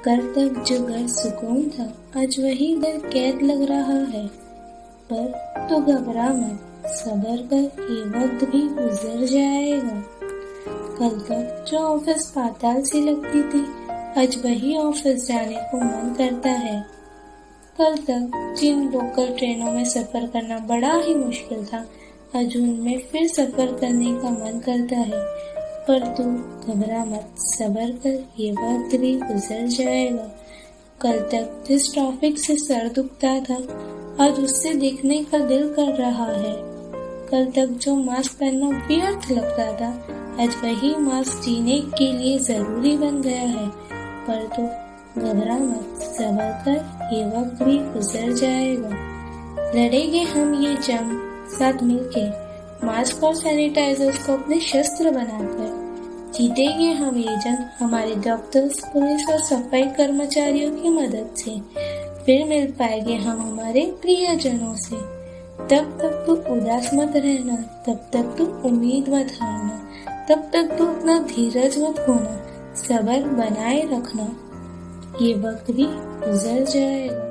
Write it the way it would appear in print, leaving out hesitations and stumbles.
कल तक जो घर सुकून था आज वही घर कैद लग रहा है। पर तू घबरा मत, सब्र कर, ये वक्त भी गुजर जाएगा। कल तक जो ऑफिस पाताल सी लगती थी आज वही ऑफिस जाने को मन करता है। कल तक जिन लोकल ट्रेनों में सफर करना बड़ा ही मुश्किल था आज उनमें फिर सफर करने का मन करता है। पर तू घबरा मत, सब्र कर, ये वक्त भी गुजर जाएगा। कल तक जिस ट्रैफिक से सर दुखता था आज उससे देखने का दिल कर रहा है। कल तक जो मास्क पहनना व्यर्थ लगता था आज वही मास्क जीने के लिए जरूरी बन गया है। पर तू घबरा मत, सब्र कर, ये वक्त भी गुजर जाएगा। लड़ेंगे हम ये जंग साथ मिलके, मास्क और सैनिटाइजर्स को अपने शस्त्र बनाकर। जीतेंगे हम ये जंग हमारे डॉक्टर्स, पुलिस और सफाई कर्मचारियों की मदद से। फिर मिल पाएंगे हम हमारे प्रियजनों से। तब तक तू उदास मत रहना, तब तक तू उम्मीद मत हारना, तब तक तू अपना धीरज मत खोना, सब्र बनाए रखना। ये वक्त भी गुजर जाएगा।